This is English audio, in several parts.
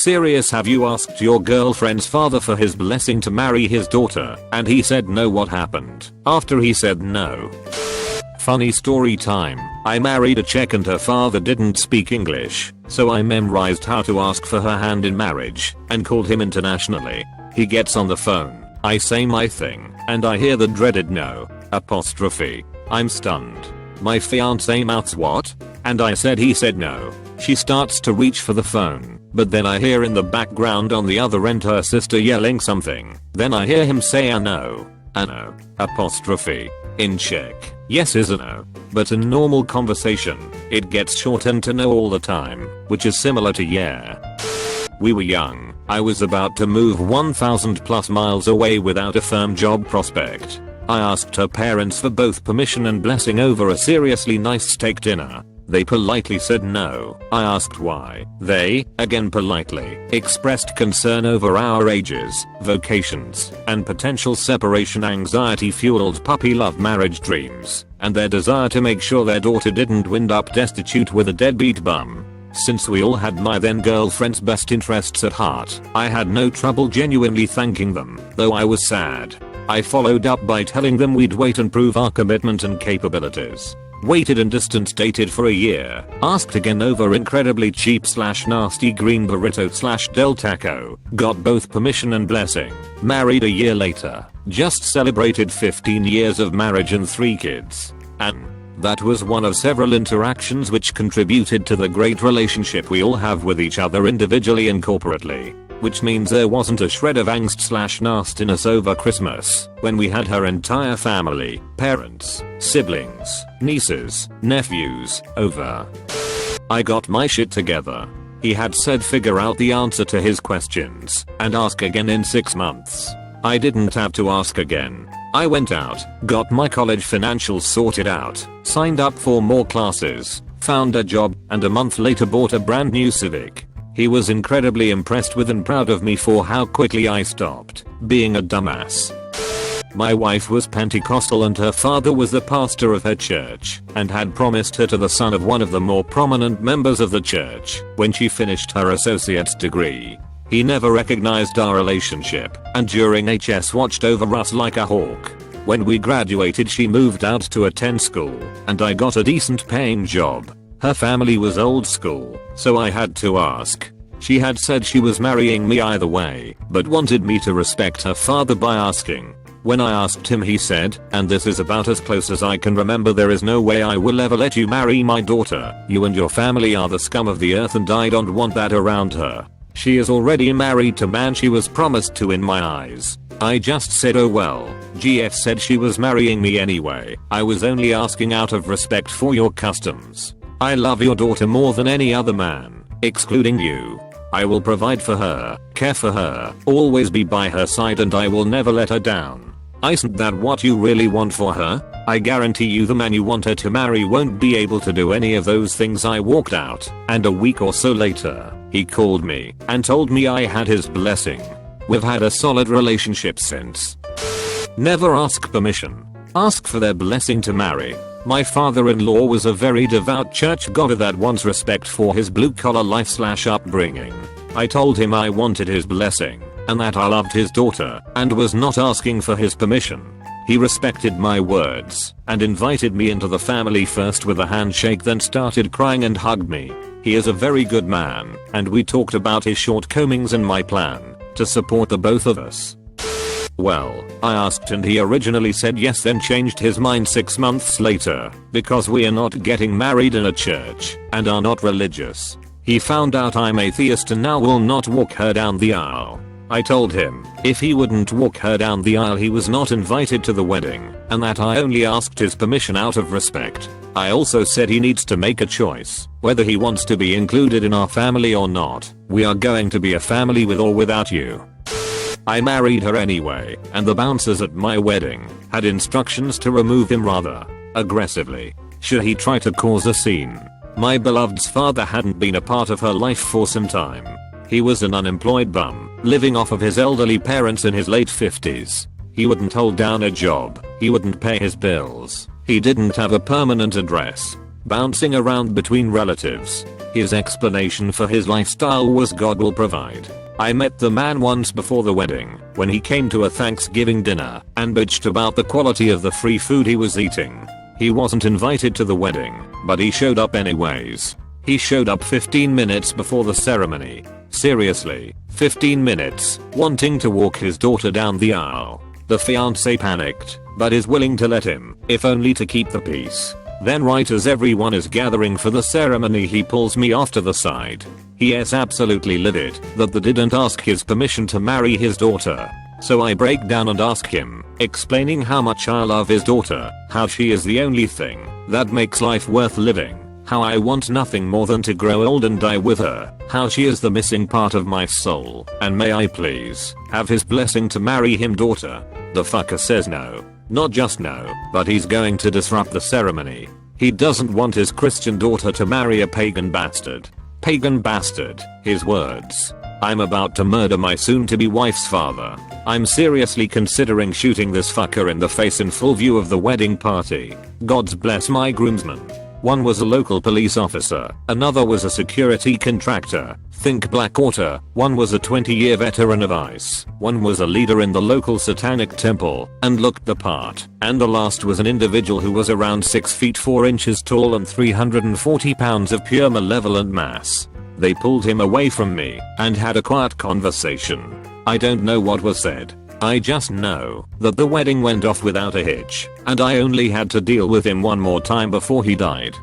Serious, have you asked your girlfriend's father for his blessing to marry his daughter and he said no? What happened after he said no? Funny story time. I married a Czech and her father didn't speak English, so I memorized how to ask for her hand in marriage and called him internationally. He gets on the phone, I say my thing, and I hear the dreaded no apostrophe. I'm stunned. My fiance mouths what? And I said he said no. She starts to reach for the phone, but then I hear in the background on the other end her sister yelling something. Then I hear him say a no apostrophe. In Czech, yes is a no, but in normal conversation, it gets shortened to no all the time, which is similar to yeah. We were young. I was about to move 1,000 plus miles away without a firm job prospect. I asked her parents for both permission and blessing over a seriously nice steak dinner. They politely said no. I asked why. They, again politely, expressed concern over our ages, vocations, and potential separation anxiety fueled puppy love marriage dreams, and their desire to make sure their daughter didn't wind up destitute with a deadbeat bum. Since we all had my then girlfriend's best interests at heart, I had no trouble genuinely thanking them, though I was sad. I followed up by telling them we'd wait and prove our commitment and capabilities. Waited and distance dated for a year, asked again over incredibly cheap / nasty green burrito / del taco, got both permission and blessing, married a year later, just celebrated 15 years of marriage and 3 kids. And that was one of several interactions which contributed to the great relationship we all have with each other individually and corporately. Which means there wasn't a shred of angst / nastiness over Christmas, when we had her entire family, parents, siblings, nieces, nephews, over. I got my shit together. He had said figure out the answer to his questions, and ask again in 6 months. I didn't have to ask again. I went out, got my college financials sorted out, signed up for more classes, found a job, and a month later bought a brand new Civic. He was incredibly impressed with and proud of me for how quickly I stopped being a dumbass. My wife was Pentecostal and her father was the pastor of her church and had promised her to the son of one of the more prominent members of the church when she finished her associate's degree. He never recognized our relationship and during HS watched over us like a hawk. When we graduated she moved out to attend school and I got a decent paying job. Her family was old school, so I had to ask. She had said she was marrying me either way, but wanted me to respect her father by asking. When I asked him he said, and this is about as close as I can remember, there is no way I will ever let you marry my daughter. You and your family are the scum of the earth and I don't want that around her. She is already married to man she was promised to in my eyes. I just said oh well, GF said she was marrying me anyway. I was only asking out of respect for your customs. I love your daughter more than any other man, excluding you. I will provide for her, care for her, always be by her side and I will never let her down. Isn't that what you really want for her? I guarantee you the man you want her to marry won't be able to do any of those things. I walked out, and a week or so later, he called me and told me I had his blessing. We've had a solid relationship since. Never ask permission. Ask for their blessing to marry. My father-in-law was a very devout churchgoer that wants respect for his blue-collar life / upbringing. I told him I wanted his blessing, and that I loved his daughter, and was not asking for his permission. He respected my words, and invited me into the family first with a handshake, then started crying and hugged me. He is a very good man, and we talked about his shortcomings and my plan to support the both of us. Well, I asked and he originally said yes, then changed his mind 6 months later, because we are not getting married in a church, and are not religious. He found out I'm atheist and now will not walk her down the aisle. I told him, if he wouldn't walk her down the aisle he was not invited to the wedding, and that I only asked his permission out of respect. I also said he needs to make a choice, whether he wants to be included in our family or not. We are going to be a family with or without you. I married her anyway, and the bouncers at my wedding had instructions to remove him rather aggressively should he try to cause a scene. My beloved's father hadn't been a part of her life for some time. He was an unemployed bum, living off of his elderly parents in his late 50s. He wouldn't hold down a job, he wouldn't pay his bills, he didn't have a permanent address. bouncing around between relatives. His explanation for his lifestyle was God will provide. I met the man once before the wedding, when he came to a Thanksgiving dinner, and bitched about the quality of the free food he was eating. He wasn't invited to the wedding, but he showed up anyways. He showed up 15 minutes before the ceremony. Seriously, 15 minutes, wanting to walk his daughter down the aisle. The fiancé panicked, but is willing to let him, if only to keep the peace. Then right as everyone is gathering for the ceremony, he pulls me off to the side. He is absolutely livid that they didn't ask his permission to marry his daughter. So I break down and ask him, explaining how much I love his daughter, how she is the only thing that makes life worth living, how I want nothing more than to grow old and die with her, how she is the missing part of my soul, and may I please have his blessing to marry him daughter. The fucker says no. Not just no, but he's going to disrupt the ceremony. He doesn't want his Christian daughter to marry a pagan bastard. Pagan bastard, his words. I'm about to murder my soon-to-be wife's father. I'm seriously considering shooting this fucker in the face in full view of the wedding party. God's bless my groomsmen. One was a local police officer, another was a security contractor, think Blackwater, one was a 20-year veteran of ICE, one was a leader in the local satanic temple, and looked the part, and the last was an individual who was around 6 feet 4 inches tall and 340 pounds of pure malevolent mass. They pulled him away from me, and had a quiet conversation. I don't know what was said. I just know that the wedding went off without a hitch, and I only had to deal with him one more time before he died.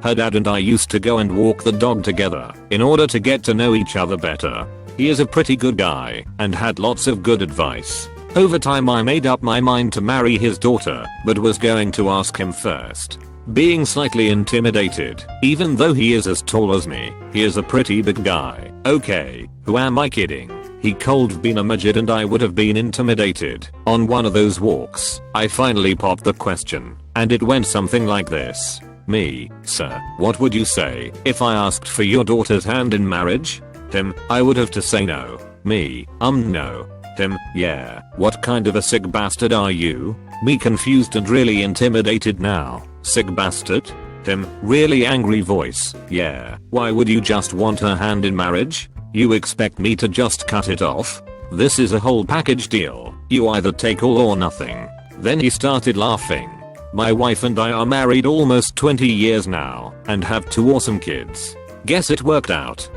Her dad and I used to go and walk the dog together in order to get to know each other better. He is a pretty good guy and had lots of good advice. Over time I made up my mind to marry his daughter, but was going to ask him first. Being slightly intimidated, even though he is as tall as me, he is a pretty big guy. Okay, who am I kidding? He could have been a midget and I would have been intimidated. On one of those walks, I finally popped the question, and it went something like this. Me, sir, what would you say if I asked for your daughter's hand in marriage? Him, I would have to say no. Me, no. Him, yeah, what kind of a sick bastard are you? Me confused and really intimidated now. Sick bastard? Him, really angry voice, yeah, why would you just want her hand in marriage? You expect me to just cut it off? This is a whole package deal. You either take all or nothing. Then he started laughing. My wife and I are married almost 20 years now and have 2 awesome kids. Guess it worked out.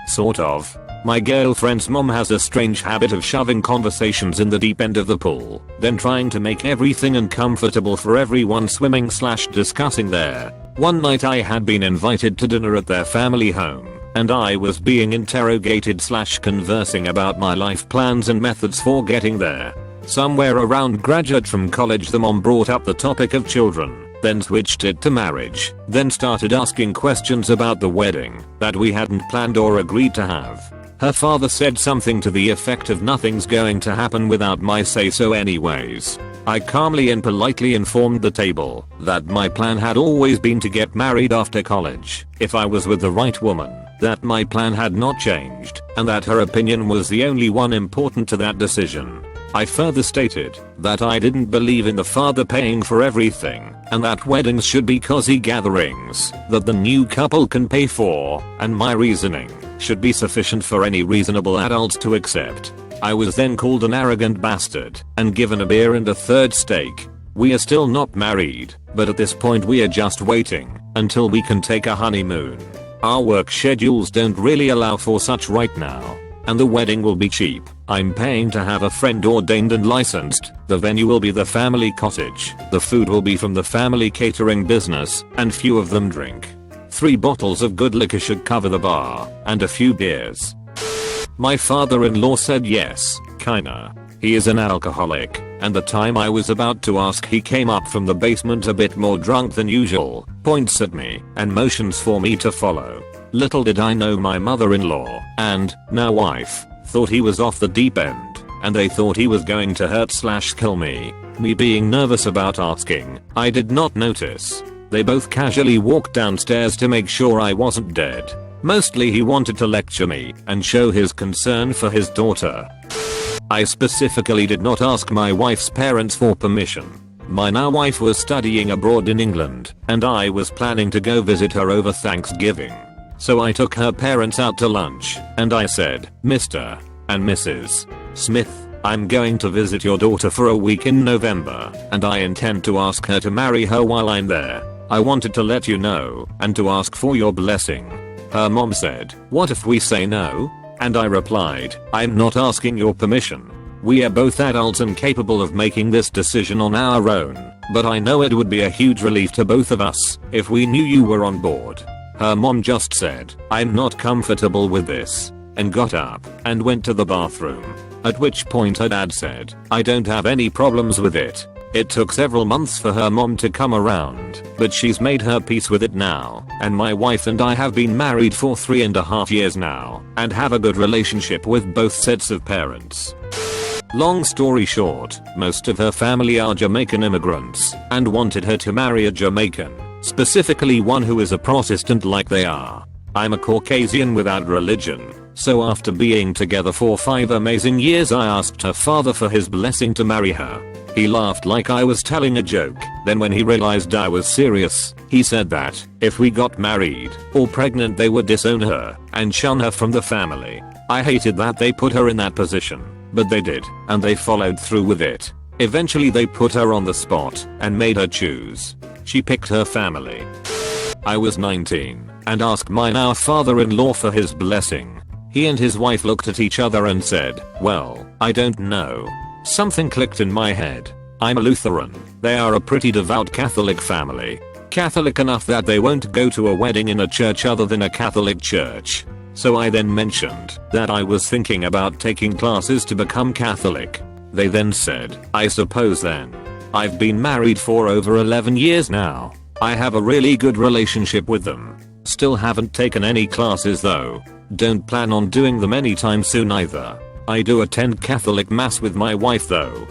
Sort of. My girlfriend's mom has a strange habit of shoving conversations in the deep end of the pool, then trying to make everything uncomfortable for everyone swimming/discussing there. One night I had been invited to dinner at their family home, and I was being interrogated/conversing about my life plans and methods for getting there. Somewhere around graduate from college the mom brought up the topic of children, then switched it to marriage, then started asking questions about the wedding that we hadn't planned or agreed to have. Her father said something to the effect of nothing's going to happen without my say so anyways. I calmly and politely informed the table that my plan had always been to get married after college, if I was with the right woman, that my plan had not changed, and that her opinion was the only one important to that decision. I further stated that I didn't believe in the father paying for everything, and that weddings should be cozy gatherings that the new couple can pay for, and my reasoning should be sufficient for any reasonable adults to accept. I was then called an arrogant bastard and given a beer and a third steak. We are still not married, but at this point we are just waiting until we can take a honeymoon. Our work schedules don't really allow for such right now, and the wedding will be cheap. I'm paying to have a friend ordained and licensed. The venue will be the family cottage. The food will be from the family catering business, and few of them drink. 3 bottles of good liquor should cover the bar, and a few beers. My father-in-law said yes, kinda. He is an alcoholic, and the time I was about to ask he came up from the basement a bit more drunk than usual, points at me, and motions for me to follow. Little did I know my mother-in-law, and now wife, thought he was off the deep end, and they thought he was going to hurt/kill me. Me being nervous about asking, I did not notice. They both casually walked downstairs to make sure I wasn't dead. Mostly he wanted to lecture me and show his concern for his daughter. I specifically did not ask my wife's parents for permission. My now wife was studying abroad in England, and I was planning to go visit her over Thanksgiving. So I took her parents out to lunch, and I said, Mr. and Mrs. Smith, I'm going to visit your daughter for a week in November, and I intend to ask her to marry her while I'm there. I wanted to let you know, and to ask for your blessing. Her mom said, what if we say no? And I replied, I'm not asking your permission. We are both adults and capable of making this decision on our own, but I know it would be a huge relief to both of us if we knew you were on board. Her mom just said, I'm not comfortable with this, and got up and went to the bathroom. At which point her dad said, I don't have any problems with it. It took several months for her mom to come around, but she's made her peace with it now, and my wife and I have been married for 3.5 years now, and have a good relationship with both sets of parents. Long story short, most of her family are Jamaican immigrants, and wanted her to marry a Jamaican, specifically one who is a Protestant like they are. I'm a Caucasian without religion, so after being together for 5 amazing years I asked her father for his blessing to marry her. He laughed like I was telling a joke, then when he realized I was serious, he said that if we got married or pregnant they would disown her and shun her from the family. I hated that they put her in that position, but they did, and they followed through with it. Eventually they put her on the spot and made her choose. She picked her family. I was 19 and asked my now father-in-law for his blessing. He and his wife looked at each other and said, well, I don't know. Something clicked in my head. I'm a Lutheran. They are a pretty devout Catholic family. Catholic enough that they won't go to a wedding in a church other than a Catholic church. So I then mentioned that I was thinking about taking classes to become Catholic. They then said, I suppose then. I've been married for over 11 years now. I have a really good relationship with them. Still haven't taken any classes though. Don't plan on doing them anytime soon either. I do attend Catholic mass with my wife though.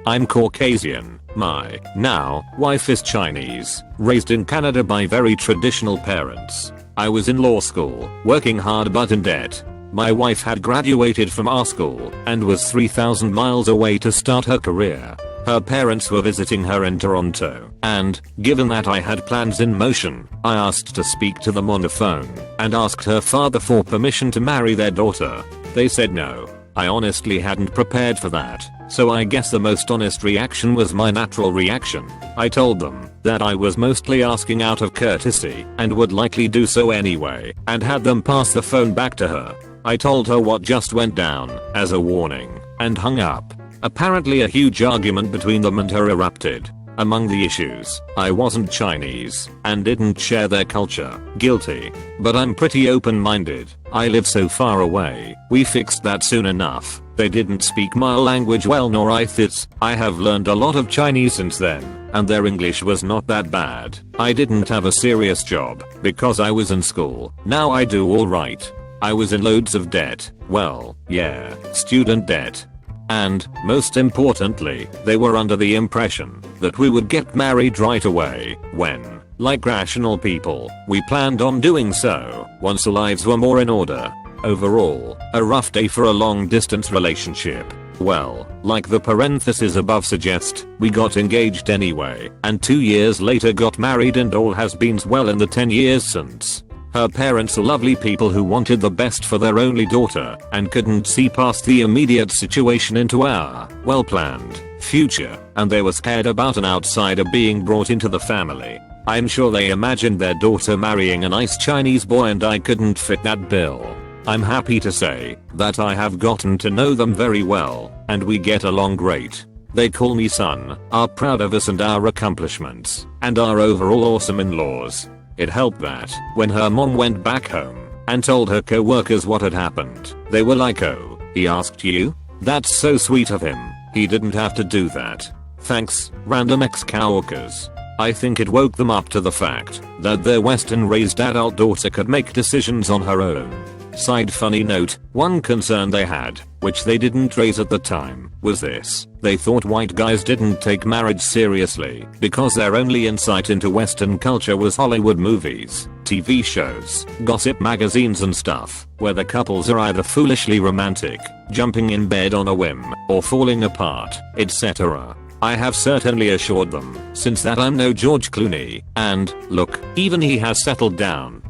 I'm Caucasian. My now wife is Chinese, raised in Canada by very traditional parents. I was in law school, working hard but in debt. My wife had graduated from our school and was 3,000 miles away to start her career. Her parents were visiting her in Toronto, and, given that I had plans in motion, I asked to speak to them on the phone, and asked her father for permission to marry their daughter. They said no. I honestly hadn't prepared for that, so I guess the most honest reaction was my natural reaction. I told them that I was mostly asking out of courtesy, and would likely do so anyway, and had them pass the phone back to her. I told her what just went down, as a warning, and hung up. Apparently a huge argument between them and her erupted. Among the issues, I wasn't Chinese, and didn't share their culture. Guilty. But I'm pretty open-minded. I live so far away. We fixed that soon enough. They didn't speak my language well nor I theirs. I have learned a lot of Chinese since then, and their English was not that bad. I didn't have a serious job, because I was in school. Now I do alright. I was in loads of debt. Well, yeah, student debt. And, most importantly, they were under the impression that we would get married right away, when, like rational people, we planned on doing so once our lives were more in order. Overall, a rough day for a long distance relationship. Well, like the parentheses above suggest, we got engaged anyway, and 2 years later got married and all has been well in the 10 years since. Her parents are lovely people who wanted the best for their only daughter and couldn't see past the immediate situation into our well-planned future, and they were scared about an outsider being brought into the family. I'm sure they imagined their daughter marrying a nice Chinese boy and I couldn't fit that bill. I'm happy to say that I have gotten to know them very well, and we get along great. They call me son, are proud of us and our accomplishments, and are overall awesome in-laws. It helped that, when her mom went back home and told her co-workers what had happened, they were like, oh, he asked you? That's so sweet of him. He didn't have to do that. Thanks, random ex-coworkers. I think it woke them up to the fact that their Western-raised adult daughter could make decisions on her own. Side funny note, one concern they had, which they didn't raise at the time, was this. They thought white guys didn't take marriage seriously because their only insight into Western culture was Hollywood movies, TV shows, gossip magazines and stuff, where the couples are either foolishly romantic, jumping in bed on a whim, or falling apart, etc. I have certainly assured them since that I'm no George Clooney, and look, even he has settled down.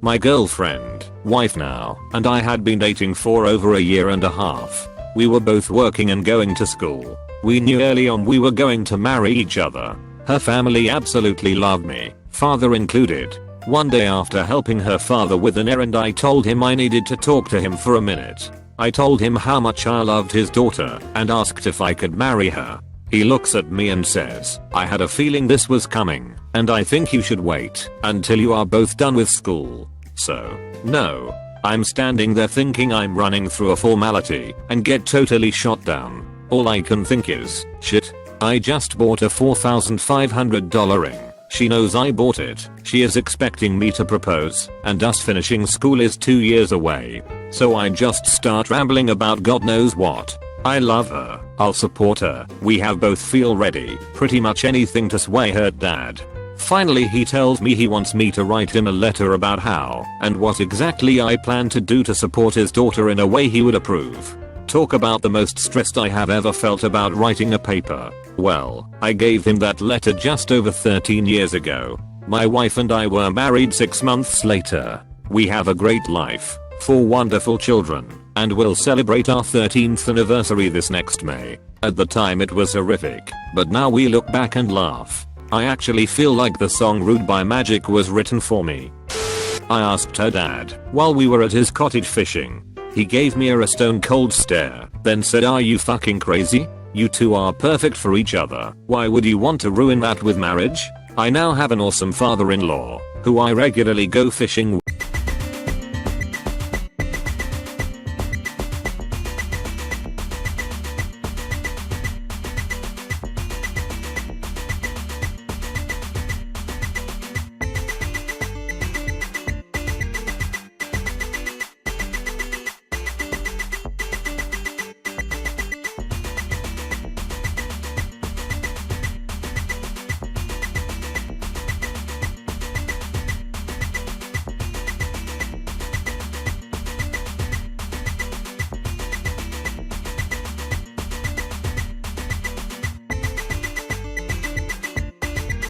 My girlfriend, wife now, and I had been dating for over a year and a half. We were both working and going to school. We knew early on we were going to marry each other. Her family absolutely loved me, father included. One day after helping her father with an errand, I told him I needed to talk to him for a minute. I told him how much I loved his daughter and asked if I could marry her. He looks at me and says, I had a feeling this was coming, and I think you should wait until you are both done with school. So, no. I'm standing there thinking I'm running through a formality and get totally shot down. All I can think is, shit, I just bought a $4,500 ring. She knows I bought it. She is expecting me to propose, and us finishing school is 2 years away. So I just start rambling about God knows what. I love her. I'll support her. We have both feel ready. Pretty much anything to sway her dad. Finally he tells me he wants me to write him a letter about how and what exactly I plan to do to support his daughter in a way he would approve. Talk about the most stressed I have ever felt about writing a paper. Well, I gave him that letter just over 13 years ago. My wife and I were married 6 months later. We have a great life, 4 wonderful children, and we'll celebrate our 13th anniversary this next May. At the time it was horrific, but now we look back and laugh. I actually feel like the song Rude by Magic was written for me. I asked her dad while we were at his cottage fishing. He gave me a stone cold stare, then said, "Are you fucking crazy? You two are perfect for each other. Why would you want to ruin that with marriage?" I now have an awesome father-in-law who I regularly go fishing with.